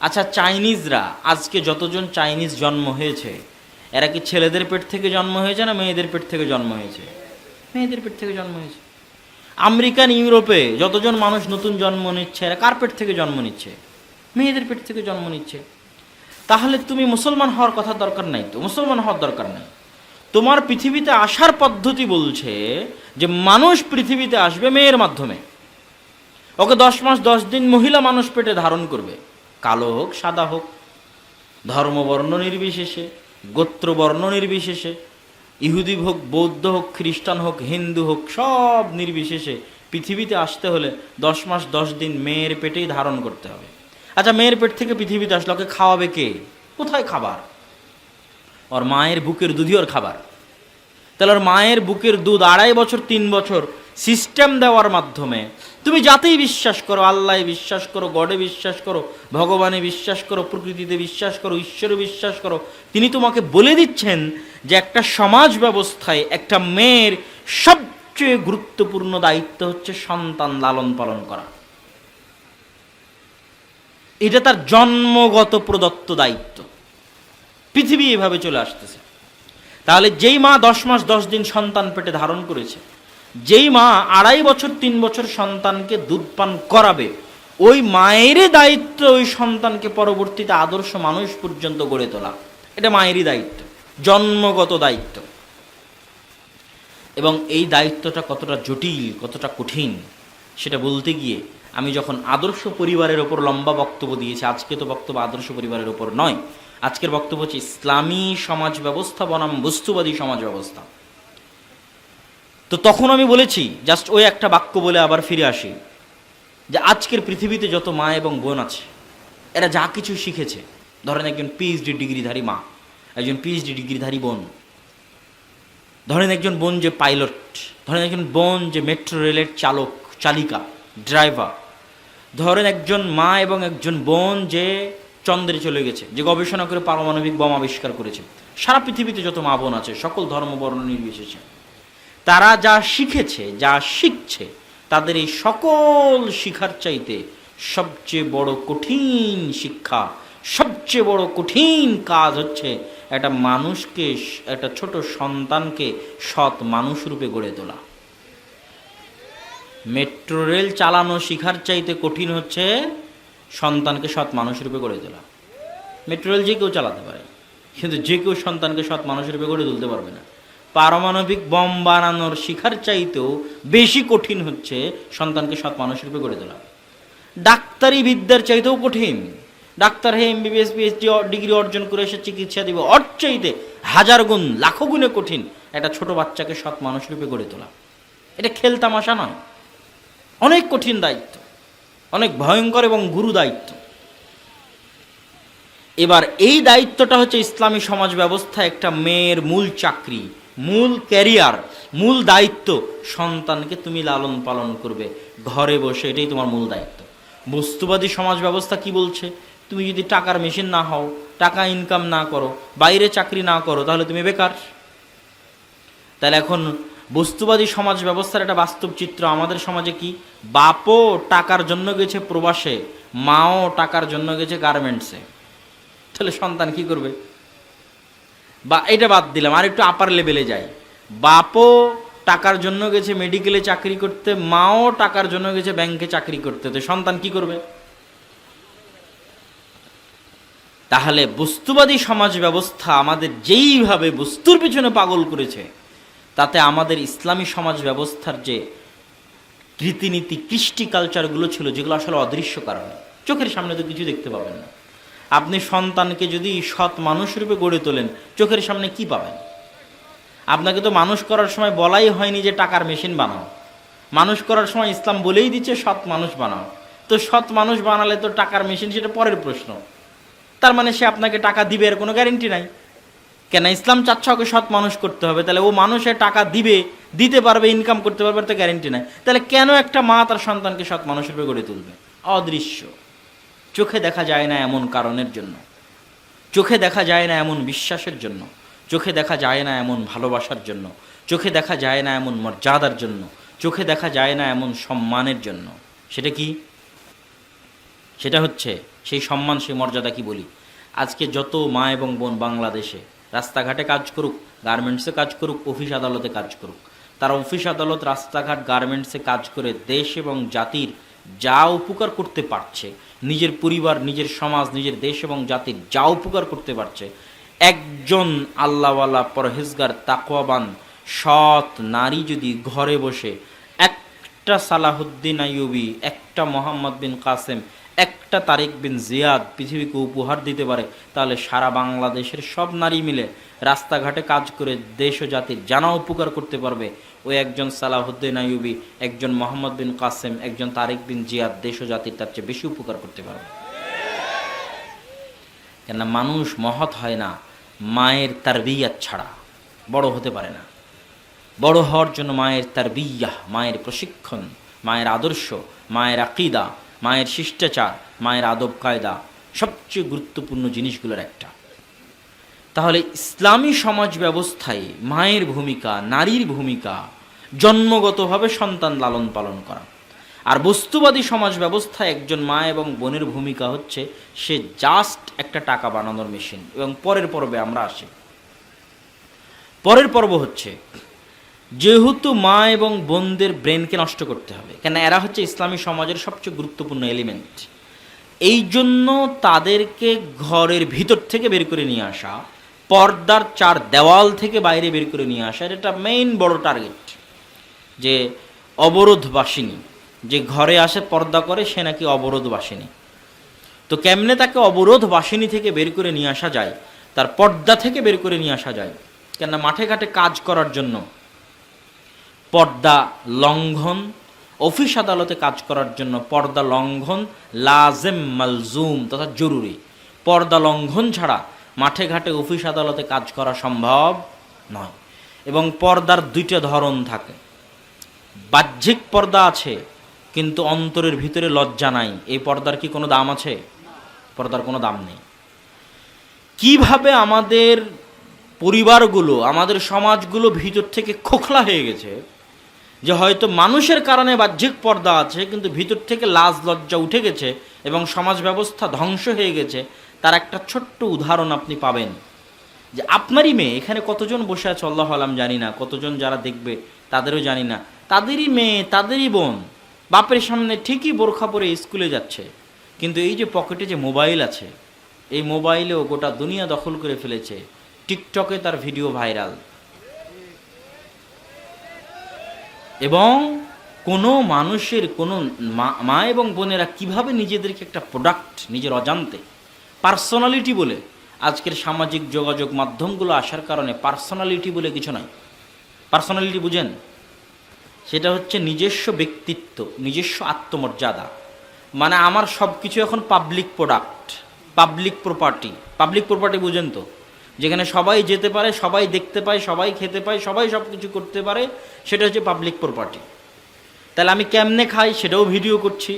আচ্ছা, চাইনিজরা আজকে যতজন চাইনিজ জন্ম হয়েছে, এরা কি ছেলেদের পেট থেকে জন্ম হয়েছে না মেয়েদের পেট থেকে জন্ম হয়েছে? মেয়েদের পেট থেকে জন্ম হয়েছে। আমেরিকান ইউরোপে যতজন মানুষ নতুন জন্ম নিচ্ছে, এরা কার পেট থেকে জন্ম নিচ্ছে? মেয়েদের পেট থেকে জন্ম নিচ্ছে। তাহলে তুমি মুসলমান হওয়ার কথা দরকার নাই, তো মুসলমান হওয়ার দরকার নাই। তোমার পৃথিবীতে আসার পদ্ধতি বলছে যে মানুষ পৃথিবীতে আসবে মেয়ের মাধ্যমে। ওকে 10 মাস 10 দিন মহিলা মানুষ পেটে ধারণ করবে, কালো হোক সাদা হোক, ধর্মবর্ণ নির্বিশেষে, গোত্রবর্ণ নির্বিশেষে, ইহুদি হোক বৌদ্ধ হোক খ্রিস্টান হোক হিন্দু হোক, সব নির্বিশেষে পৃথিবীতে আসতে হলে 10 মাস 10 দিন মেয়ের পেটেই ধারণ করতে হবে। আচ্ছা, মেয়ের পেট থেকে পৃথিবীতে আসলে ওকে খাওয়াবে কে? কোথায় খাবার? ওর মায়ের বুকের দুধই ওর খাবার। তাহলে ওর মায়ের বুকের দুধ 2.5 বছর 3 বছর সিস্টেম দেওয়ার মাধ্যমে তুমি যাতেই বিশ্বাস করো, আল্লাহ বিশ্বাস করো, গডে বিশ্বাস করো, ভগবানে বিশ্বাস করো, প্রকৃতিতে বিশ্বাস করো, ঈশ্বরে বিশ্বাস করো, তিনি তোমাকে বলে দিচ্ছেন যে একটা সমাজ ব্যবস্থায় একটা মেয়ের সবচেয়ে গুরুত্বপূর্ণ দায়িত্ব হচ্ছে সন্তান লালন পালন করা। এটা তার জন্মগত প্রদত্ত দায়িত্ব। পৃথিবী এভাবে চলে আসতেছে। তাহলে যেই মা 10 মাস 10 দিন সন্তান পেটে ধারণ করেছে, যেই মা 2.5 বছর 3 বছর সন্তানকে দুধ পান করাবে, ওই মায়েরই দায়িত্ব ওই সন্তানকে পরবর্তীতে আদর্শ মানুষ পর্যন্ত গড়ে তোলা। এটা মায়েরই দায়িত্ব, জন্মগত দায়িত্ব। এবং এই দায়িত্বটা কতটা জটিল, কতটা কঠিন সেটা বলতে গিয়ে আমি যখন আদর্শ পরিবারের ওপর লম্বা বক্তব্য দিয়েছি, আজকে তো বক্তব্য আদর্শ পরিবারের ওপর নয়, আজকের বক্তব্য হচ্ছে ইসলামী সমাজ ব্যবস্থা বনাম বস্তুবাদী সমাজ ব্যবস্থা। তো তখন আমি বলেছি, জাস্ট ওই একটা বাক্য বলে আবার ফিরে আসি, যে আজকের পৃথিবীতে যত মা এবং বোন আছে, এরা যা কিছু শিখেছে, ধরেন একজন পিএইচডি ডিগ্রিধারী মা, একজন পিএইচডি ডিগ্রিধারী বোন, ধরেন একজন বোন যে পাইলট, ধরেন একজন বোন যে মেট্রো রেলের চালক, চালিকা, ড্রাইভার, ধরেন একজন মা এবং একজন বোন যে চন্দ্রে চলে গেছে, যে গবেষণা করে পারমাণবিক বোম আবিষ্কার করেছে। সারা পৃথিবীতে যত মা বোন আছে, সকল ধর্ম বর্ণ নির্বিশেষে, তারা যা শিখেছে, যা শিখছে, তাদের এই সকল শিখার চাইতে সবচেয়ে বড় কঠিন শিক্ষা, সবচেয়ে বড় কঠিন কাজ হচ্ছে একটা মানুষকে, একটা ছোট সন্তানকে সৎ মানুষ রূপে গড়ে তোলা। মেট্রো রেল চালানো শিখার চাইতে কঠিন হচ্ছে সন্তানকে সৎ মানুষ রূপে গড়ে তোলা। মেট্রো রেল যে কেউ চালাতে পারে, কিন্তু যে কেউ সন্তানকে সৎ মানুষ রূপে গড়ে তুলতে পারবে না। পারমাণবিক বম বানানোর শিখার চাইতেও বেশি কঠিন হচ্ছে সন্তানকে সৎ মানুষ রূপে গড়ে তোলা। ডাক্তারি বিদ্যার চাইতেও কঠিন। ডাক্তার হয়ে এমবিবিএস পিএইচডি ডিগ্রি অর্জন করে এসে চিকিৎসা দিব, ওর চাইতে 1000 গুণ 1,00,000 গুণে কঠিন একটা ছোট বাচ্চাকে সৎ মানুষ রূপে গড়ে তোলা। এটা খেলতামাশা নয়, অনেক কঠিন দায়িত্ব, অনেক ভয়ঙ্কর এবং গুরু দায়িত্ব। এবার এই দায়িত্বটা হচ্ছে ইসলামী সমাজ ব্যবস্থা একটা মেয়ের মূল চাকরি, মূল ক্যারিয়ার, মূল দায়িত্ব। সন্তানকে তুমি লালন পালন করবে ঘরে বসে, এটাই তোমার মূল দায়িত্ব। বস্তুবাদী সমাজ ব্যবস্থা কি বলছে? তুমি যদি টাকার মেশিন না হও, টাকা ইনকাম না করো, বাইরে চাকরি না করো, তাহলে তুমি বেকার। তাহলে এখন বস্তুবাদী সমাজ ব্যবস্থার একটা বাস্তব চিত্র আমাদের সমাজে কি? বাপও টাকার জন্য গেছে প্রবাসে, মাও টাকার জন্য গেছে গার্মেন্টসে। তাহলে সন্তান কি করবে? বা এটা বাদ দিলাম, আর একটু আপার লেভেলে যাই। বাপও টাকার জন্য গেছে মেডিকেলে চাকরি করতে, মাও টাকার জন্য গেছে ব্যাংকে চাকরি করতে, তো সন্তান কি করবে? তাহলে বস্তুবাদী সমাজ ব্যবস্থা আমাদের যেইভাবে বস্তুর পিছনে পাগল করেছে, তাতে আমাদের ইসলামী সমাজ ব্যবস্থার যে রীতিনীতি, কৃষ্টি কালচারগুলো ছিল, যেগুলো আসলে অদৃশ্য কারণে চোখের সামনে তো কিছু দেখতে পাবেন না। আপনি সন্তানকে যদি সৎ মানুষ রূপে গড়ে তোলেন, চোখের সামনে কি পাবেন? আপনাকে তো মানুষ করার সময় বলাই হয়নি যে টাকার মেশিন বানাও। মানুষ করার সময় ইসলাম বলেই দিচ্ছে সৎ মানুষ বানাও। তো সৎ মানুষ বানালে তো টাকার মেশিন, সেটা পরের প্রশ্ন। তার মানে সে আপনাকে টাকা দিবে এর কোনো গ্যারেন্টি নাই। কেন? ইসলাম চাচ্ছে ওকে সৎ মানুষ করতে হবে, তাহলে ও মানুষে টাকা দিবে, দিতে পারবে, ইনকাম করতে পারবে, তো গ্যারেন্টি নাই। তাহলে কেন একটা মা তার সন্তানকে সৎ মানুষ রূপে গড়ে তুলবে? অদৃশ্য, চোখে দেখা যায় না এমন কারণের জন্য, চোখে দেখা যায় না এমন বিশ্বাসের জন্য, চোখে দেখা যায় না এমন ভালোবাসার জন্য, চোখে দেখা যায় না এমন মর্যাদার জন্য, চোখে দেখা যায় না এমন সম্মানের জন্য। সেটা কি? সেটা হচ্ছে সেই সম্মান, সেই মর্যাদা কি বলি। আজকে যত মা এবং বোন বাংলাদেশে রাস্তাঘাটে কাজ করুক, গার্মেন্টসে কাজ করুক, অফিস আদালতে কাজ করুক, তারা অফিস আদালত, রাস্তাঘাট, গার্মেন্টসে কাজ করে দেশ এবং জাতির যা উপকার করতে পারছে, নিজের পরিবার, নিজের সমাজ, নিজের দেশ এবং জাতির যা উপকার করতে পারছে, একজন আল্লাহওয়ালা, পরহেজগার, তাকওয়াবান, সৎ নারী যদি ঘরে বসে একটা সালাহুদ্দিন আইয়ুবী, একটা মোহাম্মদ বিন কাসেম, একটা তারেক বিন জিয়াদ পৃথিবীকে উপহার দিতে পারে, তাহলে সারা বাংলাদেশের সব নারী মিলে রাস্তাঘাটে কাজ করে দেশ ও জাতির জানা উপকার করতে পারবে। ওই একজন সালাহুদ্দিন আইয়ুবী, একজন মোহাম্মদ বিন কাসেম, একজন তারেক বিন জিয়াদ দেশ ও জাতির তার চেয়ে বেশি উপকার করতে পারবে। কেন মানুষ মহৎ হয় না মায়ের তারবিয়াত ছাড়া, বড় হতে পারে না। বড় হওয়ার জন্য মায়ের তারবিয়াহ, মায়ের প্রশিক্ষণ, মায়ের আদর্শ, মায়ের আকীদা, মায়ের শিষ্টাচার, মায়ের আদব কায়দা সবচেয়ে গুরুত্বপূর্ণ জিনিসগুলোর একটা। তাহলে ইসলামী সমাজ ব্যবস্থায় মায়ের ভূমিকা, নারীর ভূমিকা জন্মগতভাবে সন্তান লালন পালন করা। আর বস্তুবাদী সমাজ ব্যবস্থায় একজন মা এবং বোনের ভূমিকা হচ্ছে সে জাস্ট একটা টাকা বানানোর মেশিন। এবং পরের পর্বে আমরা আসি। পরের পর্ব হচ্ছে যেহেতু মা এবং বোনদের ব্রেনকে নষ্ট করতে হবে, কেন এরা হচ্ছে ইসলামী সমাজের সবচেয়ে গুরুত্বপূর্ণ এলিমেন্ট, এই জন্য তাদেরকে ঘরের ভিতর থেকে বের করে নিয়ে আসা, পর্দার চার দেওয়াল থেকে বাইরে বের করে নিয়ে আসা, এটা মেইন বড় টার্গেট। যে অবরোধবাসিনী, যে ঘরে আসে পর্দা করে, সে নাকি অবরোধবাসিনী। তো কেমনে তাকে অবরোধবাসিনী থেকে বের করে নিয়ে আসা যায়, তার পর্দা থেকে বের করে নিয়ে আসা যায়? কেন মাঠে ঘাটে কাজ করার জন্য পর্দা লঙ্ঘন, অফিস আদালতে কাজ করার জন্য পর্দা লঙ্ঘন লাজেম, মালজুম তথা জরুরি। পর্দা লঙ্ঘন ছাড়া মাঠে ঘাটে, অফিস আদালতে কাজ করা সম্ভব নয়। এবং পর্দার দুইটা ধরন থাকে। বাহ্যিক পর্দা আছে, কিন্তু অন্তরের ভিতরে লজ্জা নাই। এই পর্দার কি কোনো দাম আছে? পর্দার কোনো দাম নেই। কিভাবে আমাদের পরিবারগুলো, আমাদের সমাজগুলো ভিতর থেকে খোখলা হয়ে গেছে, যে হয়তো মানুষের কারণে বাহ্যিক পর্দা আছে, কিন্তু ভিতর থেকে লাজ লজ্জা উঠে গেছে এবং সমাজ ব্যবস্থা ধ্বংস হয়ে গেছে, তার একটা ছোট্ট উদাহরণ আপনি পাবেন। যে আপনারই মেয়ে, এখানে কতজন বসে আছে আল্লাহু আলাম জানি না, কতজন যারা দেখবে তাদেরও জানি না, তাদেরই মেয়ে, তাদেরই বোন বাপের সামনে ঠিকই বোরখা পরে স্কুলে যাচ্ছে, কিন্তু এই যে পকেটে যে মোবাইল আছে, এই মোবাইলেও গোটা দুনিয়া দখল করে ফেলেছে। টিকটকে তার ভিডিও ভাইরাল, এবং কোনো মানুষের, কোনো মা এবং বোনেরা কিভাবে নিজেদেরকে একটা প্রোডাক্ট, নিজের অজান্তে পার্সোনালিটি বলে, আজকের সামাজিক যোগাযোগ মাধ্যমগুলো আসার কারণে পার্সোনালিটি বলে কিছু নাই। পার্সোনালিটি বুঝেন? সেটা হচ্ছে নিজস্ব ব্যক্তিত্ব, নিজস্ব আত্মমর্যাদা। মানে আমার সব কিছু এখন public product, public property. Public property বুঝেন তো? যেখানে সবাই যেতে পারে, সবাই দেখতে পায়, সবাই খেতে পায়, সবাই সব কিছু করতে পারে, সেটা হচ্ছে পাবলিক প্রপার্টি। তাহলে আমি কেমনে খাই সেটাও ভিডিও করছি,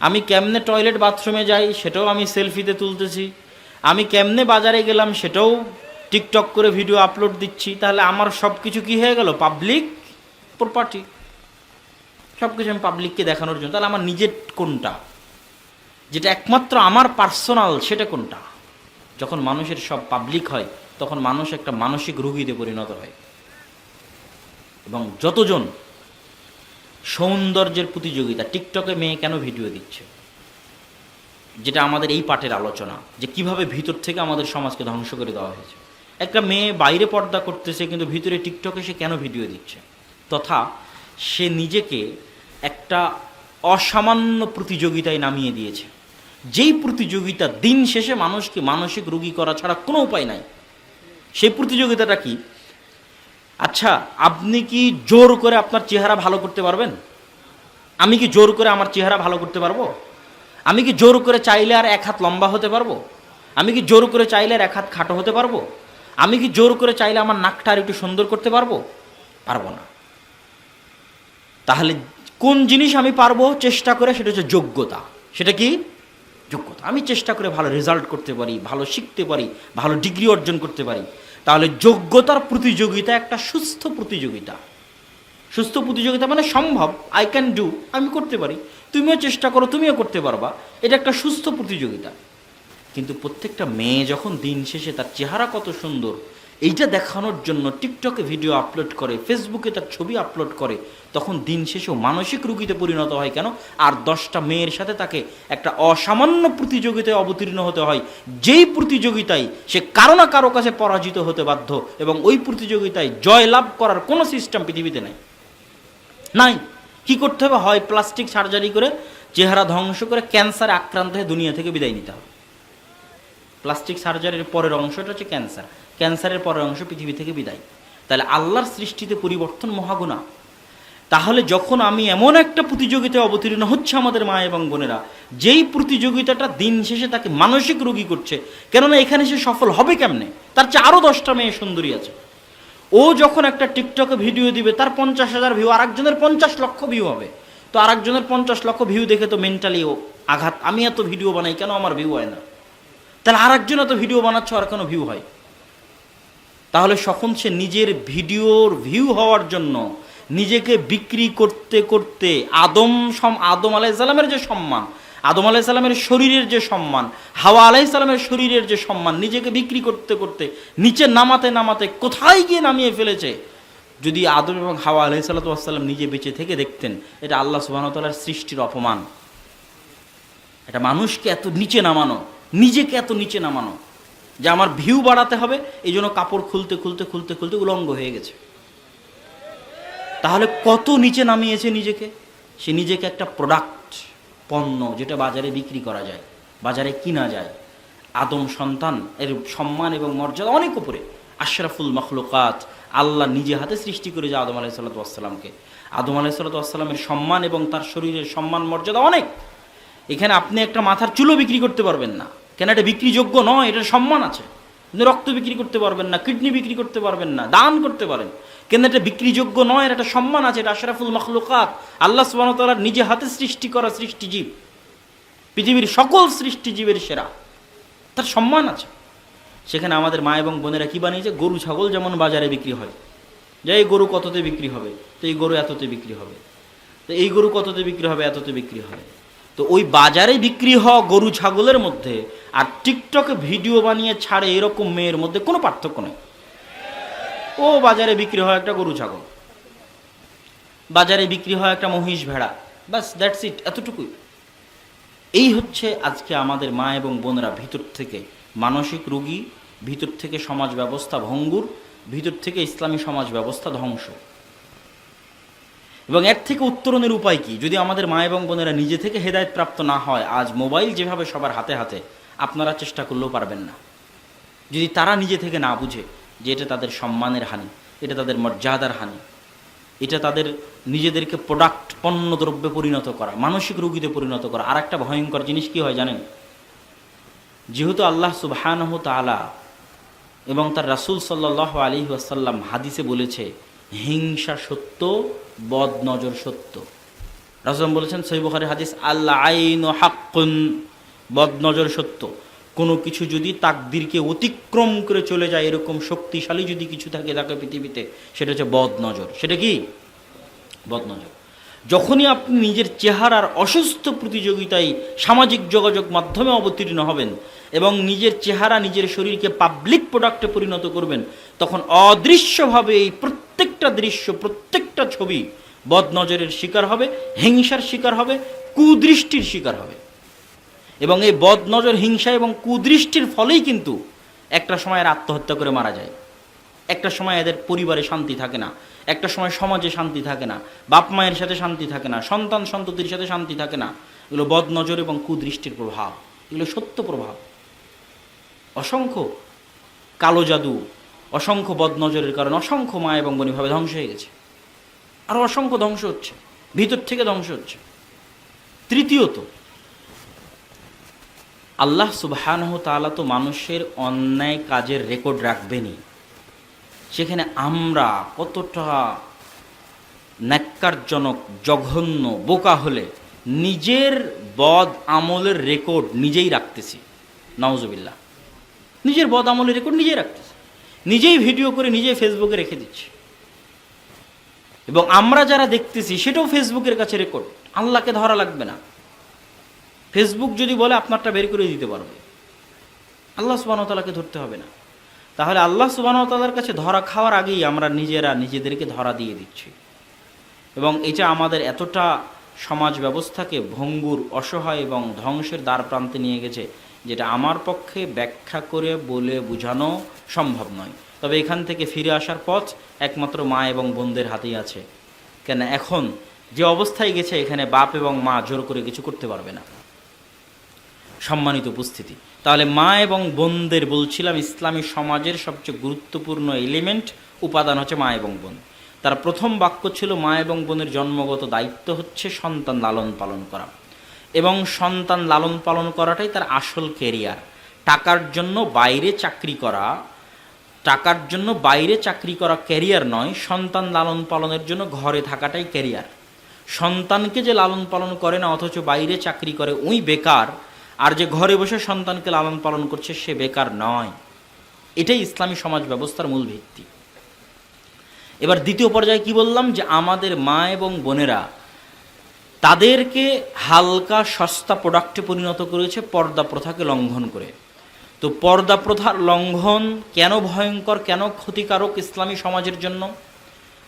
আমি কেমনে টয়লেট বাথরুমে যাই সেটাও আমি সেলফিতে তুলতেছি, আমি কেমনে বাজারে গেলাম সেটাও টিকটক করে ভিডিও আপলোড দিচ্ছি। তাহলে আমার সব কিছু কী হয়ে গেল? Public property. সব কিছু আমি পাবলিককে দেখানোর জন্য। তাহলে আমার নিজের কোনটা, যেটা একমাত্র আমার পার্সোনাল, সেটা কোনটা? যখন মানুষের সব পাবলিক হয়, তখন মানুষ একটা মানসিক রোগীতে পরিণত হয়। এবং যতজন সৌন্দর্যের প্রতিযোগিতা, টিকটকে মেয়ে কেন ভিডিও দিচ্ছে, যেটা আমাদের এই পাঠের আলোচনা, যে কিভাবে ভিতর থেকে আমাদের সমাজকে ধ্বংস করে দেওয়া হয়েছে। একটা মেয়ে বাইরে পর্দা করতেছে, কিন্তু ভিতরে টিকটকে সে কেন ভিডিও দিচ্ছে? তথা সে নিজেকে একটা অসামান্য প্রতিযোগিতায় নামিয়ে দিয়েছে, যেই প্রতিযোগিতা দিন শেষে মানুষকে মানসিক রোগী করা ছাড়া কোনো উপায় নাই। সেই প্রতিযোগিতাটা কি? আচ্ছা, আপনি কি জোর করে আপনার চেহারা ভালো করতে পারবেন? আমি কি জোর করে আমার চেহারা ভালো করতে পারবো? আমি কি জোর করে চাইলে আর এক হাত লম্বা হতে পারবো? আমি কি জোর করে চাইলে আর এক হাত খাটো হতে পারবো? আমি কি জোর করে চাইলে আমার নাকটা আর একটু সুন্দর করতে পারবো? পারবো না। তাহলে কোন জিনিস আমি পারবো চেষ্টা করে? সেটা হচ্ছে যোগ্যতা। সেটা কি? যোগ্যতা। আমি চেষ্টা করে ভালো রেজাল্ট করতে পারি, ভালো শিখতে পারি, ভালো ডিগ্রি অর্জন করতে পারি। তাহলে যোগ্যতার প্রতিযোগিতা একটা সুস্থ প্রতিযোগিতা। সুস্থ প্রতিযোগিতা মানে সম্ভব, আই ক্যান ডু, আমি করতে পারি। তুমিও চেষ্টা করো, তুমিও করতে পারবা। এটা একটা সুস্থ প্রতিযোগিতা। কিন্তু প্রত্যেকটা মেয়ে যখন দিন শেষে তার চেহারা কত সুন্দর এইটা দেখানোর জন্য টিকটকে ভিডিও আপলোড করে, ফেসবুকে তার ছবি আপলোড করে, তখন দিন শেষেও মানসিক রোগীতে পরিণত হয় কেন? আর 10টা মেয়ের সাথে তাকে একটা অসামান্য প্রতিযোগিতায় অবতীর্ণ হতে হয়, যেই প্রতিযোগিতায় সে কারো না কারো কাছে পরাজিত হতে বাধ্য, এবং ওই প্রতিযোগিতায় জয় লাভ করার কোনো সিস্টেম পৃথিবীতে নাই। কি করতে হবে? হয় প্লাস্টিক সার্জারি করে চেহারা ধ্বংস করে ক্যান্সারে আক্রান্ত হয়ে দুনিয়া থেকে বিদায় নিতে হবে। প্লাস্টিক সার্জারির পরের অংশটা হচ্ছে ক্যান্সার, ক্যান্সারের পরের অংশ পৃথিবী থেকে বিদায়। তাহলে আল্লাহর সৃষ্টিতে পরিবর্তন মহাগুণা। তাহলে যখন আমি এমন একটা প্রতিযোগিতায় অবতীর্ণ হচ্ছে আমাদের মা এবং বোনেরা, যেই প্রতিযোগিতাটা দিন শেষে তাকে মানসিক রোগী করছে, কেননা এখানে সে সফল হবে কেমনে? তার চেয়ে আরও 10টা মেয়ে সুন্দরী আছে। ও যখন একটা টিকটকে ভিডিও দিবে, তার 50,000 ভিউ, আরেকজনের 50 লক্ষ ভিউ হবে। তো আরেকজনের 50 লক্ষ ভিউ দেখে তো মেন্টালি ও আঘাত, আমি এত ভিডিও বানাই কেন আমার ভিউ হয় না? তাহলে আরেকজন এত ভিডিও বানাচ্ছে আর কেন ভিউ হয়? তাহলে যখন সে নিজের ভিডিওর ভিউ হওয়ার জন্য নিজেকে বিক্রি করতে করতে আদম আলাইহিসসালামের যে সম্মান, আদম আলাইহিসসালামের শরীরের যে সম্মান, হাওয়া আলাইহিসসালামের শরীরের যে সম্মান, নিজেকে বিক্রি করতে করতে নিচে নামাতে নামাতে কোথায় গিয়ে নামিয়ে ফেলেছে। যদি আদম এবং হাওয়া আলাইহিসসালাম নিজে বেঁচে থেকে দেখতেন, এটা আল্লাহ সুবহানাহু ওয়া তাআলার সৃষ্টির অপমান। এটা মানুষকে এত নিচে নামানো, নিজেকে এত নিচে নামানো, যে আমার ভিউ বাড়াতে হবে এই জন্য কাপড় খুলতে খুলতে খুলতে খুলতে উলঙ্গ হয়ে গেছে। তাহলে কত নিচে নামিয়েছে নিজেকে। সে নিজেকে একটা প্রোডাক্ট, পণ্য, যেটা বাজারে বিক্রি করা যায়, বাজারে কিনা যায়। আদম সন্তান এর সম্মান এবং মর্যাদা অনেক উপরে। আশরাফুল মখলুকাত, আল্লাহ নিজে হাতে সৃষ্টি করে যে আদম আলাইহিসসালামকে, আদম আলাইহিসসালামের সম্মান এবং তার শরীরের সম্মান মর্যাদা অনেক। এখানে আপনি একটা মাথার চুলও বিক্রি করতে পারবেন না, কেন? এটা বিক্রিযোগ্য নয়, এটার সম্মান আছে। আপনি রক্ত বিক্রি করতে পারবেন না, কিডনি বিক্রি করতে পারবেন না, দান করতে পারেন, কিন্তু এটা বিক্রিযোগ্য নয়, এটা একটা সম্মান আছে। এটা আশরাফুল মখলুকাত, আল্লাহ সুবহানাহু ওয়া তাআলার নিজে হাতে সৃষ্টি করা সৃষ্টিজীব, পৃথিবীর সকল সৃষ্টিজীবের সেরা, তার সম্মান আছে। সেখানে আমাদের মা এবং বোনেরা কি বানিয়েছে? গরু ছাগল যেমন বাজারে বিক্রি হয়, যে এই গরু কততে বিক্রি হবে, তো এই গরু এততে বিক্রি হবে, তো এই গরু কততে বিক্রি হবে, এততে বিক্রি হবে। তো ওই বাজারে বিক্রি হওয়া গরু ছাগলের মধ্যে আর টিকটকে ভিডিও বানিয়ে ছাড়ে এরকম মেয়ের মধ্যে কোনো পার্থক্য নেই। ও বাজারে বিক্রি হয় একটা গরু ছাগল, বাজারে বিক্রি হয় একটা মহিষ ভেড়া, বাস, দ্যাটস ইট, এতটুকুই। এই হচ্ছে আজকে আমাদের মা এবং বোনেরা ভিতর থেকে মানসিক রোগী, ভিতর থেকে সমাজ ব্যবস্থা ভঙ্গুর, ভিতর থেকে ইসলামী সমাজ ব্যবস্থা ধ্বংস। এবং এর থেকে উত্তরণের উপায় কি? যদি আমাদের মা এবং বোনেরা নিজে থেকে হেদায়েত প্রাপ্ত না হয়, আজ মোবাইল যেভাবে সবার হাতে হাতে, আপনারা চেষ্টা করলেও পারবেন না। যদি তারা নিজে থেকে না বুঝে যে এটা তাদের সম্মানের হানি, এটা তাদের মর্যাদার হানি, এটা তাদের নিজেদেরকে প্রোডাক্ট, পণ্যদ্রব্যে পরিণত করা, মানসিক রোগীতে পরিণত করা। আর একটা ভয়ঙ্কর জিনিস কি হয় জানেন? যেহেতু আল্লাহ সুবহানাহু ওয়া তাআলা এবং তার রাসূল সাল্লাল্লাহু আলাইহি ওয়াসাল্লাম হাদিসে বলেছে, হিংসা সত্য, বদ নজর সত্য। রাসূল বলেছেন সহিহ বুখারী হাদিস, আল্লা আইনু হাক্কুন, বদ নজর সত্য। কোনো কিছু যদি তাকদীরকে অতিক্রম করে চলে যায়, এরকম শক্তিশালী যদি কিছু থাকে পৃথিবীতে, সেটা হচ্ছে বদ নজর। সেটা কি? বদ নজর। যখনই আপনি নিজের চেহারার অসুস্থ প্রতিযোগিতায় সামাজিক যোগাযোগ মাধ্যমে অবতীর্ণ হবেন এবং নিজের চেহারা, নিজের শরীরকে পাবলিক প্রোডাক্টে পরিণত করবেন, তখন অদৃশ্যভাবে এই প্রত্যেকটা দৃশ্য, প্রত্যেকটা ছবি বদ নজরের শিকার হবে, হিংসার শিকার হবে, কুদৃষ্টির শিকার হবে। এবং এই বদ নজর, হিংসা এবং কুদৃষ্টির ফলেই কিন্তু একটা সময় এরা আত্মহত্যা করে মারা যায়, একটা সময় এদের পরিবারে শান্তি থাকে না, একটা সময় সমাজে শান্তি থাকে না, বাপ মায়ের সাথে শান্তি থাকে না, সন্তান সন্ততির সাথে শান্তি থাকে না। এগুলো বদ নজর এবং কুদৃষ্টির প্রভাব, এগুলো সত্য প্রভাব। অসংখ্য কালো জাদু, অসংখ্য বদ নজরের কারণে অসংখ্য মা এবং বোনভাবে ধ্বংস হয়ে গেছে, আরও অসংখ্য ধ্বংস হচ্ছে, ভিতর থেকে ধ্বংস হচ্ছে। তৃতীয়ত, আল্লাহ সুবহানাহু ওয়া তাআলা তো মানুষের অন্যায় কাজের রেকর্ড রাখবেনই। সেখানে আমরা কতটা ন্যাক্কারজনক, জঘন্য, বোকা হলে নিজের বদ আমলের রেকর্ড নিজেই রাখতেছি। নাউজুবিল্লাহ, নিজের বদ আমলের রেকর্ড নিজেই রাখতেছি, নিজেই ভিডিও করে নিজেই ফেসবুকে রেখে দিচ্ছি, এবং আমরা যারা দেখতেছি সেটাও ফেসবুকের কাছে রেকর্ড। আল্লাহকে ধরা লাগবে না। ফেসবুক যদি বলে আপনারটা বের করে দিতে পারবে, আল্লাহ সুবহানাহু ওয়া তাআলাকে ধরতে হবে না। তাহলে আল্লাহ সুবহানাহু ওয়া তাআলার কাছে ধরা খাওয়ার আগেই আমরা নিজেরা নিজেদেরকে ধরা দিয়ে দিচ্ছি, এবং এটা আমাদের এতটা সমাজ ব্যবস্থাকে ভঙ্গুর, অসহায় এবং ধ্বংসের দ্বার প্রান্তে নিয়ে গেছে, যেটা আমার পক্ষে ব্যাখ্যা করে বলে বোঝানো সম্ভব নয়। তবে এখান থেকে ফিরে আসার পথ একমাত্র মা এবং বোনদের হাতেই আছে। কেন, এখন যে অবস্থায় গেছে এখানে বাপ এবং মা জোর করে কিছু করতে পারবে না। সম্মানিত উপস্থিতি, তাহলে মা এবং বোনদের বলছিলাম ইসলামী সমাজের সবচেয়ে গুরুত্বপূর্ণ এলিমেন্ট, উপাদান হচ্ছে মা এবং বোন। তার প্রথম বাক্য ছিল মা এবং বোনের জন্মগত দায়িত্ব হচ্ছে সন্তান লালন পালন করা, এবং সন্তান লালন পালন করাটাই তার আসল কেরিয়ার। টাকার জন্য বাইরে চাকরি করা, টাকার জন্য বাইরে চাকরি করা ক্যারিয়ার নয়, সন্তান লালন পালনের জন্য ঘরে থাকাটাই ক্যারিয়ার। সন্তানকে যে লালন পালন করে না অথচ বাইরে চাকরি করে ওই বেকার, আর যে ঘরে বসে সন্তানকে লালন পালন করছে সে বেকার নয়। এটাই ইসলামী সমাজ ব্যবস্থার মূল ভিত্তি। এবার দ্বিতীয় পর্যায়ে কি বললাম, যে আমাদের মা এবং বোনেরা তাদেরকে হালকা সস্তা প্রোডাক্টে পরিণত করেছে পর্দা প্রথাকে লঙ্ঘন করে। তো পর্দা প্রথার লঙ্ঘন কেন ভয়ঙ্কর, কেন ক্ষতিকারক ইসলামী সমাজের জন্য?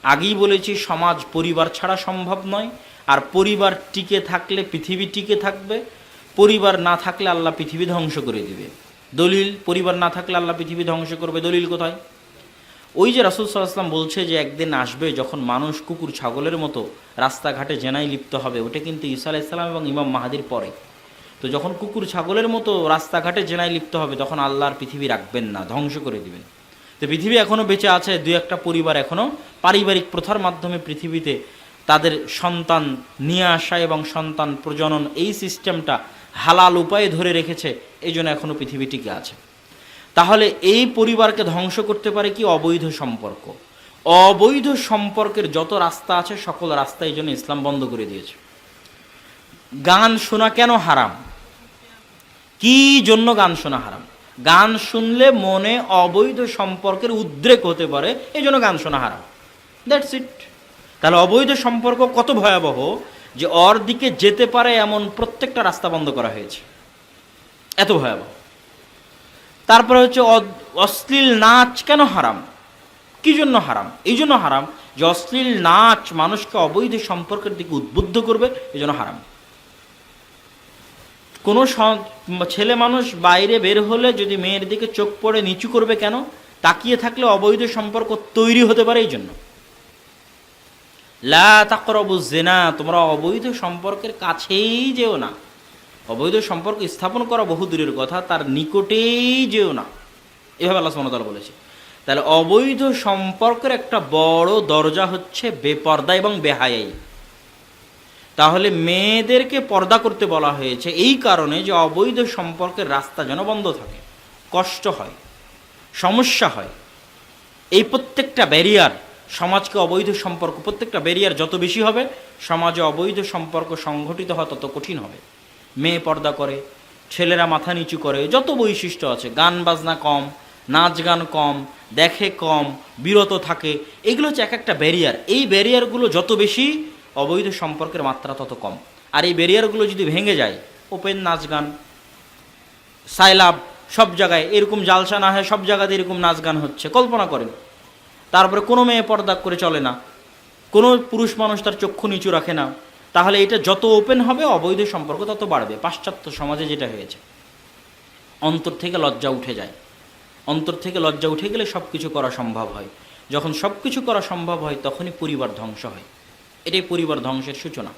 আগেই বলেছি, সমাজ পরিবার ছাড়া সম্ভব নয়, আর পরিবার টিকে থাকলে পৃথিবী টিকে থাকবে, পরিবার না থাকলে আল্লাহ পৃথিবী ধ্বংস করে দিবে। দলিল, পরিবার না থাকলে আল্লাহ পৃথিবী ধ্বংস করবে, দলিল কোথায়? ওই যে রাসূল সাল্লাল্লাহু আলাইহি ওয়াসাল্লাম বলছে যে একদিন আসবে যখন মানুষ কুকুর ছাগলের মতো রাস্তাঘাটে জেনায় লিপ্ত হবে, ওটা কিন্তু ঈসা আলাইহিস সালাম এবং ইমাম মাহাদির পরে। তো যখন কুকুর ছাগলের মতো রাস্তাঘাটে জেনায় লিপ্ত হবে তখন আল্লাহর পৃথিবী রাখবেন না, ধ্বংস করে দিবেন। তো পৃথিবী এখনও বেঁচে আছে, দুই একটা পরিবার এখনও পারিবারিক প্রথার মাধ্যমে পৃথিবীতে তাদের সন্তান নিয়ে আসা এবং সন্তান প্রজনন, এই সিস্টেমটা হালাল উপায়ে ধরে রেখেছে, এই জন্য এখনও পৃথিবী টিকে আছে। তাহলে এই পরিবারকে ধ্বংস করতে পারে কি? অবৈধ সম্পর্ক। অবৈধ সম্পর্কের যত রাস্তা আছে সকল রাস্তা এই জন্য ইসলাম বন্ধ করে দিয়েছে। গান শোনা কেন হারাম? কি জন্য গান শোনা হারাম? গান শুনলে মনে অবৈধ সম্পর্কের উদ্রেক হতে পারে, এই জন্য গান শোনা হারাম। That's it. তাহলে অবৈধ সম্পর্ক কত ভয়াবহ যে ওর দিকে যেতে পারে এমন প্রত্যেকটা রাস্তা বন্ধ করা হয়েছে, এত ভয়াবহ। তারপরে হচ্ছে অশ্লীল নাচ কেন হারাম? কি জন্য হারাম? এই জন্য হারাম যে অশ্লীল নাচ মানুষকে অবৈধ সম্পর্কের দিকে উদ্বুদ্ধ করবে, এই জন্য হারাম। কোনো ছেলে মানুষ বাইরে বের হলে যদি মেয়ের দিকে চোখ পড়ে নিচু করবে কেন? তাকিয়ে থাকলে অবৈধ সম্পর্ক তৈরি হতে পারে, এই জন্য। লা তাকরাবুজ জিনা, তোমরা অবৈধ সম্পর্কের কাছেই যেও না। অবৈধ সম্পর্ক স্থাপন করা বহু দূরের কথা, তার নিকটেই যেও না, এভাবে আল্লাহ সুবহানাহু ওয়া তাআলা বলেছে। তাহলে অবৈধ সম্পর্কের একটা বড় দরজা হচ্ছে বেপর্দা এবং বেহায়াই। তাহলে মেয়েদেরকে পর্দা করতে বলা হয়েছে এই কারণে যে অবৈধ সম্পর্কের রাস্তা যেন বন্ধ থাকে, কষ্ট হয়, সমস্যা হয়। এই প্রত্যেকটা ব্যারিয়ার সমাজকে, অবৈধ সম্পর্ক, প্রত্যেকটা ব্যারিয়ার যত বেশি হবে সমাজে অবৈধ সম্পর্ক সংঘটিত হওয়া তত কঠিন হবে। মেয়ে পর্দা করে, ছেলেরা মাথা নিচু করে, যত বৈশিষ্ট্য আছে, গান বাজনা কম, নাচ গান কম, দেখে কম, বিরত থাকে, এগুলো হচ্ছে এক একটা ব্যারিয়ার। এই ব্যারিয়ারগুলো যত বেশি অবৈধ সম্পর্কের মাত্রা তত কম। আর এই ব্যারিয়ারগুলো যদি ভেঙে যায়, ওপেন নাচ গান, সাইলাব, সব জায়গায় এরকম জালসা না হয়, সব জায়গাতে এরকম নাচ গান হচ্ছে, কল্পনা করেন। তারপরে কোনো মেয়ে পর্দা করে চলে না, কোনো পুরুষ মানুষ তার চক্ষু নিচু রাখে না, তাহলে এটা যত ওপেন হবে অবৈধ সম্পর্ক তত বাড়বে। পাশ্চাত্য সমাজে যেটা হয়েছে, অন্তর থেকে লজ্জা উঠে যায়। অন্তর থেকে লজ্জা উঠে গেলে সব কিছু করা সম্ভব হয়। যখন সব কিছু করা সম্ভব হয় তখনই পরিবার ধ্বংস হয়। এটাই পরিবার ধ্বংসের সূচনা।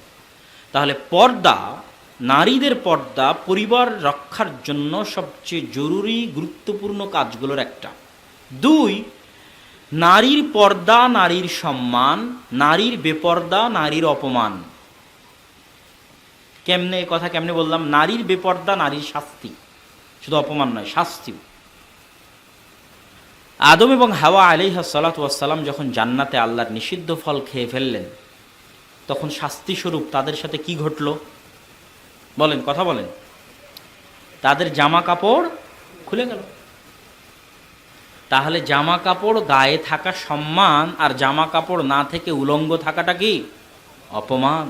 তাহলে পর্দা, নারীদের পর্দা পরিবার রক্ষার জন্য সবচেয়ে জরুরি গুরুত্বপূর্ণ কাজগুলোর একটা। দুই, নারীর পর্দা নারীর সম্মান, নারীর বেপর্দা নারীর অপমান। কেমনে কথা কেমনে বললাম? নারীর বেপর্দা নারীর শাস্তি, শুধু অপমান নয়, শাস্তিও। আদম এবং হাওয়া আলাইহিস সালাতু ওয়াস সালাম যখন জান্নাতে আল্লাহর নিষিদ্ধ ফল খেয়ে ফেললেন, তখন শাস্তিস্বরূপ তাদের সাথে কি ঘটল বলেন, কথা বলেন? তাদের জামা কাপড় খুলে গেল। তাহলে জামা কাপড় গায়ে থাকা সম্মান, আর জামা কাপড় না থেকে উলঙ্গ থাকাটা কি? অপমান।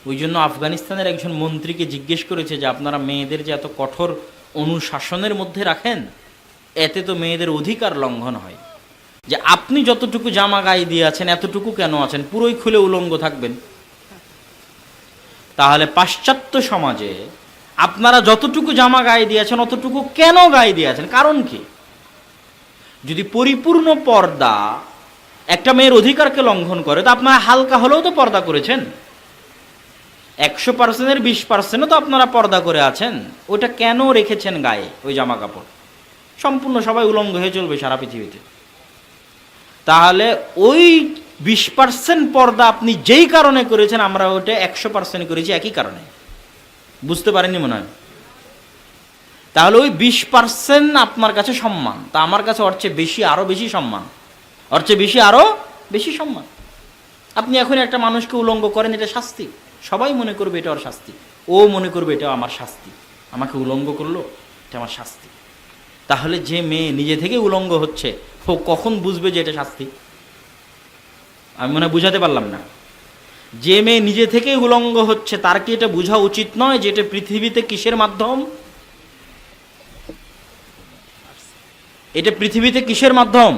ওই জন্য আফগানিস্তানের একজন মন্ত্রীকে জিজ্ঞেস করেছে যে আপনারা মেয়েদের যে এত কঠোর অনুশাসনের মধ্যে রাখেন, এতে তো মেয়েদের অধিকার লঙ্ঘন হয়, যে আপনি যতটুকু জামা গায়ে দিয়ে আছেন এতটুকু কেন আছেন, পুরোই খুলে উলঙ্গ থাকবেন। তাহলে পাশ্চাত্য সমাজে আপনারা যতটুকু জামা গায়ে দিয়েছেন অতটুকু কেন গায়ে দিয়েছেন, কারণ কি? যদি পরিপূর্ণ পর্দা একটা মেয়ের অধিকারকে লঙ্ঘন করে, তো আপনারা হালকা হলেও তো পর্দা করেছেন। 100%-এর 20%ও তো আপনারা পর্দা করে আছেন, ওটা কেন রেখেছেন গায়ে ওই জামা কাপড়? সম্পূর্ণ সবাই উলঙ্গ হয়ে চলবে সারা পৃথিবীতে। তাহলে ওই 20% পর্দা আপনি যেই কারণে করেছেন, আমরা ওটা 100% করেছি একই কারণে। বুঝতে পারেননি মনে হয়? তাহলে ওই 20% আপনার কাছে সম্মান, তা আমার কাছে ওর চেয়ে বেশি, আরও বেশি সম্মান, ওর চেয়ে বেশি, আরও বেশি সম্মান। আপনি এখন একটা মানুষকে উলঙ্গ করেন, এটা শাস্তি, সবাই মনে করবে এটা ওর শাস্তি, ও মনে করবে এটা আমার শাস্তি, আমাকে উলঙ্গ করলো, এটা আমার শাস্তি। তাহলে যে মেয়ে নিজে থেকে উলঙ্গ হচ্ছে, ও কখন বুঝবে যে এটা শাস্তি? আমি মনে হয় বুঝাতে পারলাম না। যে মেয়ে নিজে থেকে উলঙ্গ হচ্ছে, তার কি এটা বোঝা উচিত নয় যে এটা পৃথিবীতে কিসের মাধ্যম? এটা পৃথিবীতে কিসের মাধ্যম?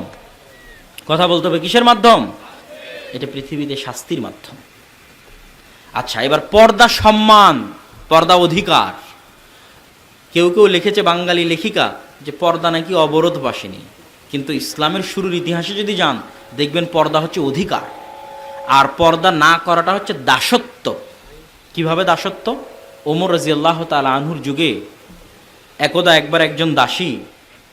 কথা বলতে হবে, কিসের মাধ্যম? এটা পৃথিবীতে শাস্তির মাধ্যম। আচ্ছা, এবার পর্দা সম্মান, পর্দা অধিকার। কেউ কেউ লিখেছে, বাঙালি লেখিকা, যে পর্দা নাকি অবরোধ বাসিনী, কিন্তু ইসলামের শুরুর ইতিহাসে যদি যান, দেখবেন পর্দা হচ্ছে অধিকার, আর পর্দা না করাটা হচ্ছে দাসত্ব। কিভাবে দাসত্ব? ওমর রাদিয়াল্লাহু তাআলা আনহুর যুগে একদা একবার একজন দাসী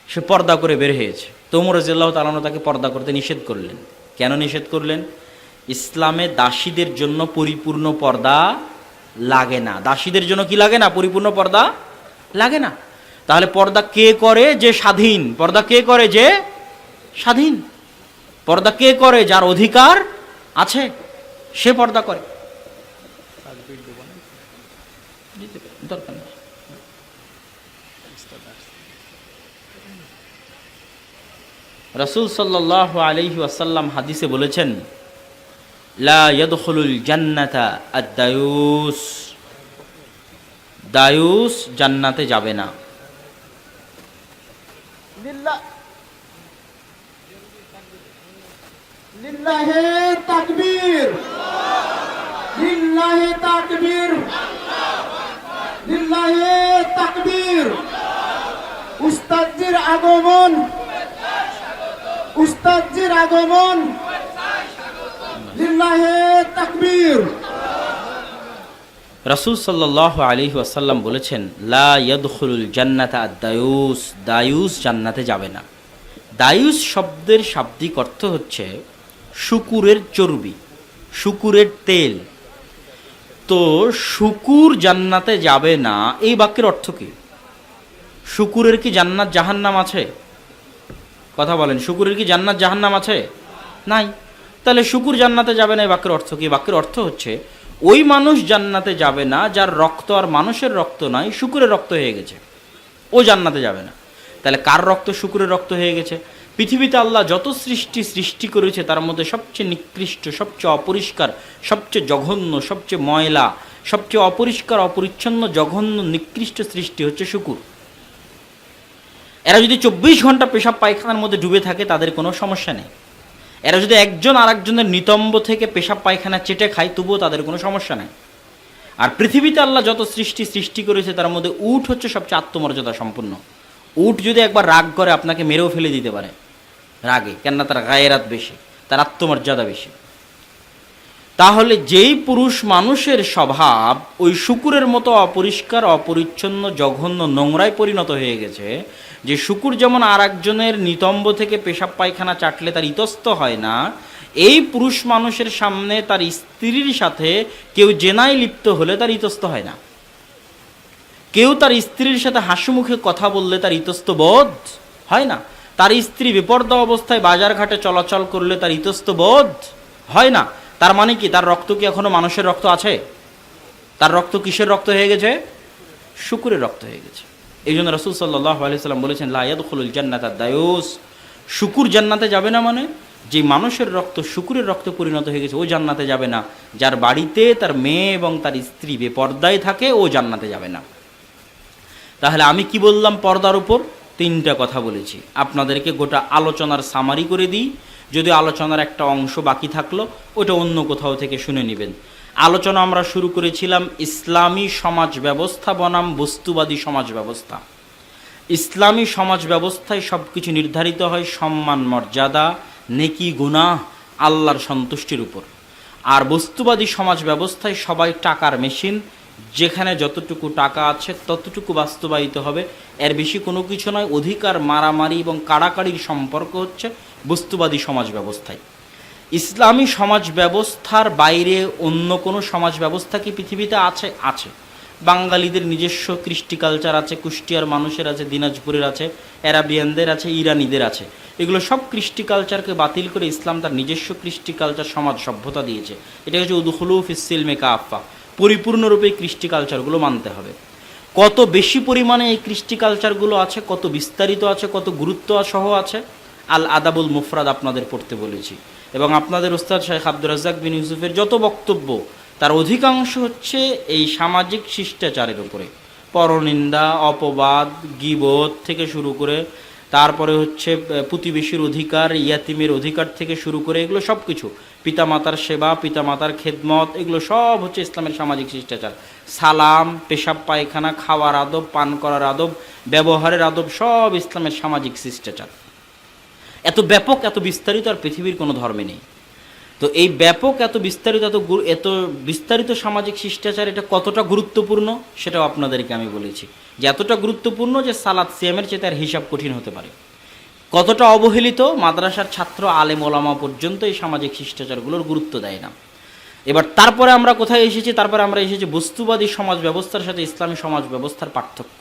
সে পর্দা করে বের হয়েছে, তো ওমর রাদিয়াল্লাহু তাআলা আনহু তাকে পর্দা করতে নিষেধ করলেন। কেন নিষেধ করলেন? ইসলামে দাসীদের জন্য পরিপূর্ণ পর্দা লাগে না। দাসীদের জন্য কি লাগে না? পরিপূর্ণ পর্দা লাগে না। তাহলে পর্দা কে করে? যে স্বাধীন। পর্দা কে করে? যে স্বাধীন। পর্দা কে করে? যার অধিকার আছে, সে পর্দা করে। দরকার নেই। রাসূল সাল্লাল্লাহু আলাইহি ওয়াসাল্লাম হাদিসে বলেছেন, লা ইয়াদখুলুল জান্নাতা আদ-দায়ুস, দায়ুস জান্নাতে যাবে না। লিল্লাহি তাকবীর, লিল্লাহি তাকবীর, লিল্লাহি তাকবীর। উস্তাদজির আগমন, উস্তাদজির আগমন, লিল্লাহি তাকবীর। রাসূল সাল্লাল্লাহু আলাইহি ওয়াসাল্লাম বলেছেন, লা ইয়াদখুলুল জান্নাতা আদ-দায়ুস, দায়ুস জান্নাতে যাবে না। দায়ুস শব্দের শাব্দিক অর্থ হচ্ছে শূকরের চর্বি, শূকরের তেল। তো শূকর জান্নাতে যাবে না, এই বাক্যের অর্থ কি? শূকরের কি জান্নাত জাহান্নাম আছে? কথা বলেন, শূকরের কি জান্নাত জাহান্নাম আছে? নাই। তাহলে শূকর জান্নাতে যাবে না, এই বাক্যের অর্থ কি? বাক্যের অর্থ হচ্ছে ওই মানুষ জান্নাতে যাবে না যার রক্ত আর মানুষের রক্ত নয়, শূকরের রক্ত হয়ে গেছে, ও জান্নাতে যাবে না। তাহলে কার রক্ত? শূকরের রক্ত হয়ে গেছে। পৃথিবীতে আল্লাহ যত সৃষ্টি করেছে তার মধ্যে সবচেয়ে নিকৃষ্ট, সবচেয়ে অপরিষ্কার, সবচেয়ে জঘন্য, সবচেয়ে ময়লা, সবচেয়ে অপরিষ্কার, অপরিচ্ছন্ন, জঘন্য, নিকৃষ্ট সৃষ্টি হচ্ছে শূকর। এরা যদি 24 ঘন্টা পেশাব পায়খানার মধ্যে ডুবে থাকে তাদের কোনো সমস্যা নেই। এরা যদি একজন আরেকজনের নিতম্ব থেকে পেশাব পায়খানা চেটে খায় তবুও তাদের কোনো সমস্যা নেই। আর পৃথিবীতে আল্লাহ যত সৃষ্টি করেছে তার মধ্যে উট হচ্ছে সবচেয়ে আত্মমর্যাদা সম্পন্ন। উট যদি একবার রাগ করে আপনাকে মেরেও ফেলে দিতে পারে রাগে, কেননা তার গায়েরাত বেশি, তার আত্মমর্যাদা বেশি। তাহলে যেই পুরুষ মানুষের স্বভাব ওই শূকরের মতো অপরিষ্কার, অপরিচ্ছন্ন, জঘন্য, নোংরায় পরিণত হয়ে গেছে, যে শূকর যেমন আর একজনের নিতম্ব থেকে পেশাব পায়খানা চাটলে তার ইতস্ত হয় না, এই পুরুষ মানুষের সামনে তার স্ত্রীর সাথে কেউ জেনায় লিপ্ত হলে তার ইতস্ত হয় না। কেউ তার স্ত্রীর সাথে হাসিমুখে কথা বললে তার ইতস্ত বোধ হয় না। তার স্ত্রী বিপর্দা অবস্থায় বাজার ঘাটে চলাচল করলে তার ইতস্ত বোধ হয় না। তার মানে কি? তার রক্ত কি এখনো মানুষের রক্ত আছে? তার রক্ত কিসের রক্ত হয়ে গেছে? শূকরের রক্ত হয়ে গেছে। এই জন্য রাসূল সাল্লাল্লাহু আলাইহি সাল্লাম বলেছেন, লা ইয়াদখুলুল জান্নাতা দায়ুস, শূকর জান্নাতে যাবে না। মানে যে মানুষের রক্ত শুকুরের রক্তে পরিণত হয়ে গেছে ও জান্নাতে যাবে না, যার বাড়িতে তার মেয়ে এবং তার স্ত্রী বেপর্দায় থাকে ও জান্নাতে যাবে না। তাহলে আমি কি বললাম? পর্দার উপর 3টা কথা বলেছি। আপনাদেরকে গোটা আলোচনার সামারি করে দিই, যদি আলোচনার একটা অংশ বাকি থাকলো ওটা অন্য কোথাও থেকে শুনে নেবেন। আলোচনা আমরা শুরু করেছিলাম ইসলামী সমাজ ব্যবস্থা বনাম বস্তুবাদী সমাজ ব্যবস্থা। ইসলামী সমাজ ব্যবস্থায় সব কিছু নির্ধারিত হয় সম্মান, মর্যাদা, নেকি, গুনাহ, আল্লাহর সন্তুষ্টির উপর। আর বস্তুবাদী সমাজ ব্যবস্থায় সবাই টাকার মেশিন, যেখানে যতটুকু টাকা আছে ততটুকু বাস্তবায়িত হবে, এর বেশি কোনো কিছু নয়। অধিকার মারামারি এবং কাড়াকাড়ির সম্পর্ক হচ্ছে বস্তুবাদী সমাজ ব্যবস্থায়। ইসলামী সমাজ ব্যবস্থার বাইরে অন্য কোনো সমাজ ব্যবস্থা কি পৃথিবীতে আছে? আছে। বাঙালিদের নিজস্ব কৃষ্টি কালচার আছে, কুষ্টিয়ার মানুষের আছে, দিনাজপুরের আছে, অ্যারাবিয়ানদের আছে, ইরানিদের আছে। এগুলো সব কৃষ্টি কালচারকে বাতিল করে ইসলাম তার নিজস্ব কৃষ্টি কালচার সমাজ সভ্যতা দিয়েছে। এটা হচ্ছে উদখুলু ফিস-সিলমি কাফা, পরিপূর্ণরূপে কৃষ্টি কালচারগুলো মানতে হবে। কত বেশি পরিমাণে এই কৃষ্টি কালচারগুলো আছে, কত বিস্তারিত আছে, কত গুরুত্ব সহ আছে, আল আদাবুল মুফরাদ আপনাদের পড়তে বলেছি। এবং আপনাদের ওস্তাদ শেখ আব্দুর রাজ্জাক বিন ইউসুফের যত বক্তব্য তার অধিকাংশ হচ্ছে এই সামাজিক শিষ্টাচারের উপরে। পরনিন্দা, অপবাদ, গীবত থেকে শুরু করে, তারপরে হচ্ছে প্রতিবেশীর অধিকার, ইয়াতিমের অধিকার থেকে শুরু করে, এগুলো সব কিছু, পিতামাতার সেবা, পিতামাতার খেদমত, এগুলো সব হচ্ছে ইসলামের সামাজিক শিষ্টাচার। সালাম, পেশাব পায়খানা, খাওয়ার আদব, পান করার আদব, ব্যবহারের আদব, সব ইসলামের সামাজিক শিষ্টাচার। এত ব্যাপক, এত বিস্তারিত আর পৃথিবীর কোনো ধর্মে নেই। তো এই ব্যাপক, এত বিস্তারিত সামাজিক শিষ্টাচার এটা কতটা গুরুত্বপূর্ণ সেটাও আপনাদেরকে আমি বলেছি, যে এতটা গুরুত্বপূর্ণ যে সালাত সিয়ামের চেয়ে তার হিসাব কঠিন হতে পারে। কতটা অবহেলিত, মাদ্রাসার ছাত্র আলেম ওলামা পর্যন্ত এই সামাজিক শিষ্টাচারগুলোর গুরুত্ব দেয় না। এবার তারপরে আমরা কোথায় এসেছি? তারপরে আমরা এসেছি বস্তুবাদী সমাজ ব্যবস্থার সাথে ইসলামী সমাজ ব্যবস্থার পার্থক্য।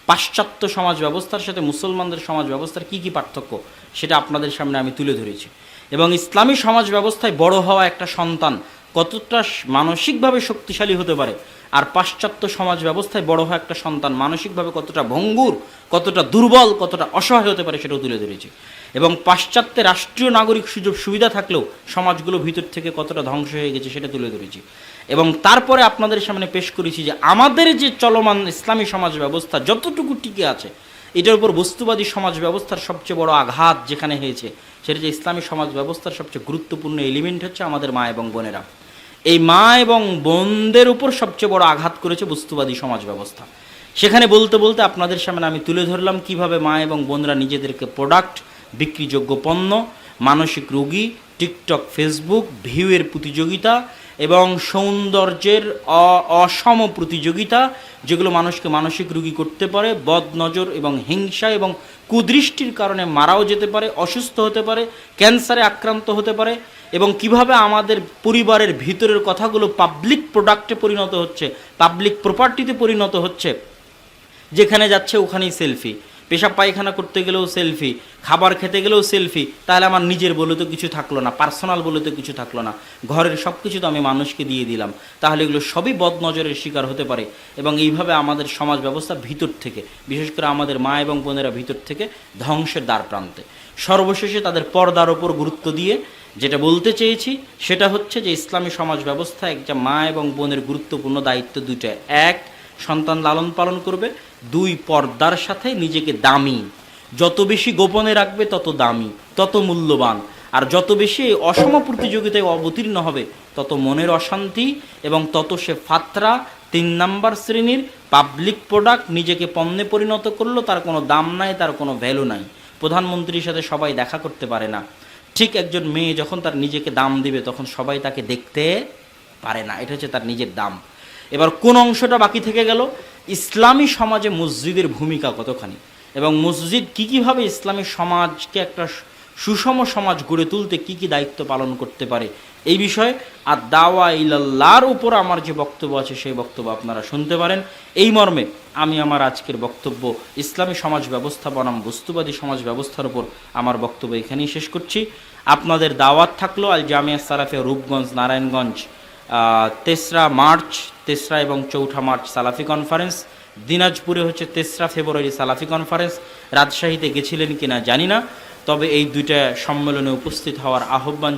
পাশ্চাত্য সমাজ ব্যবস্থার সাথে মুসলমানদের সমাজ ব্যবস্থার কি কি পার্থক্য সেটা আপনাদের সামনে আমি তুলে ধরেছি। এবং ইসলামী সমাজ ব্যবস্থায় বড় হওয়া একটা সন্তান কতটা মানসিকভাবে শক্তিশালী হতে পারে, আর পাশ্চাত্য সমাজ ব্যবস্থায় বড় হওয়া একটা সন্তান মানসিকভাবে কতটা ভঙ্গুর, কতটা দুর্বল, কতটা অসহায় হতে পারে সেটাও তুলে ধরেছি। এবং পাশ্চাত্যে রাষ্ট্রীয় নাগরিক সুযোগ সুবিধা থাকলেও সমাজগুলো ভিতর থেকে কতটা ধ্বংস হয়ে গেছে সেটা তুলে ধরেছি। এবং তারপরে আপনাদের সামনে পেশ করেছি যে আমাদের যে চলমান ইসলামী সমাজ ব্যবস্থা যতটুকু টিকে আছে, এটার উপর বস্তুবাদী সমাজ ব্যবস্থার সবচেয়ে বড় আঘাত যেখানে হয়েছে, সেটা যে ইসলামী সমাজ ব্যবস্থার সবচেয়ে গুরুত্বপূর্ণ এলিমেন্ট হচ্ছে আমাদের মা এবং বোনেরা। এই মা এবং বোনদের উপর সবচেয়ে বড় আঘাত করেছে বস্তুবাদী সমাজ ব্যবস্থা। সেখানে বলতে বলতে আপনাদের সামনে আমি তুলে ধরলাম কিভাবে মা এবং বোনরা নিজেদেরকে প্রোডাক্ট, বিক্রিযোগ্য পণ্য, মানসিক রোগী, টিকটক, ফেসবুক, ভিউয়ের প্রতিযোগিতা এবং সৌন্দর্যের অসম প্রতিযোগিতা, যেগুলো মানুষকে মানসিক রোগী করতে পারে, বদনজর এবং হিংসা এবং কুদৃষ্টির কারণে মারাও যেতে পারে, অসুস্থ হতে পারে, ক্যান্সারে আক্রান্ত হতে পারে। এবং কিভাবে আমাদের পরিবারের ভিতরের কথাগুলো পাবলিক প্রোডাক্টে পরিণত হচ্ছে, পাবলিক প্রপার্টিতে পরিণত হচ্ছে, যেখানে যাচ্ছে ওখানেই সেলফি, পেশাব পায়খানা করতে গেলেও সেলফি, খাবার খেতে গেলেও সেলফি। তাহলে আমার নিজের বলে তো কিছু থাকলো না, পার্সোনাল বলে তো কিছু থাকলো না, ঘরের সব কিছু তো আমি মানুষকে দিয়ে দিলাম। তাহলে এগুলো সবই বদনজরের শিকার হতে পারে। এবং এইভাবে আমাদের সমাজ ব্যবস্থা ভিতর থেকে, বিশেষ করে আমাদের মা এবং বোনেরা ভিতর থেকে ধ্বংসের দ্বার প্রান্তে। সর্বশেষে তাদের পর্দার ওপর গুরুত্ব দিয়ে যেটা বলতে চেয়েছি সেটা হচ্ছে যে ইসলামী সমাজ ব্যবস্থা একটা মা এবং বোনের গুরুত্বপূর্ণ দায়িত্ব দুইটা। এক, সন্তান লালন পালন করবে। দুই, পর্দার সাথে নিজেকে দামি, যত বেশি গোপনে রাখবে তত দামি, তত মূল্যবান। আর যত বেশি অসম প্রতিযোগিতায় অবতীর্ণ হবে তত মনের অশান্তি এবং তত সে ফাতরা, 3 নাম্বার শ্রেণীর পাবলিক প্রোডাক্ট, নিজেকে পণ্যে পরিণত করলো, তার কোনো দাম নাই, তার কোনো ভ্যালু নাই। প্রধানমন্ত্রীর সাথে সবাই দেখা করতে পারে না, ঠিক একজন মেয়ে যখন তার নিজেকে দাম দিবে তখন সবাই তাকে দেখতে পারে না। এটা হচ্ছে তার নিজের দাম। এবার কোন অংশটা বাকি থেকে গেল? ইসলামী সমাজে মসজিদের ভূমিকা কতখানি এবং মসজিদ কীভাবে ইসলামী সমাজকে একটা সুষম সমাজ গড়ে তুলতে কী দায়িত্ব পালন করতে পারে, এই বিষয়ে আর দাওয়া ইলাল্লাহর উপর আমার যে বক্তব্য আছে সেই বক্তব্য আপনারা শুনতে পারেন। এই মর্মে আমি আমার আজকের বক্তব্য ইসলামী সমাজ ব্যবস্থা বনাম বস্তুবাদী সমাজ ব্যবস্থার উপর আমার বক্তব্য এখানেই শেষ করছি। আপনাদের দাওয়াত থাকলো আল জামিয়া সালাফিয়া রূপগঞ্জ, নারায়ণগঞ্জ, 3রা মার্চ, 3রা এবং 4ঠা মার্চ সালাফি কনফারেন্স। দিনাজপুরে হচ্ছে 3রা ফেব্রুয়ারি সালাফি কনফারেন্স। রাজশাহীতে গেছিলেন কিনা জানি না, তবে এই দুইটা সম্মেলনে উপস্থিত হওয়ার আহ্বান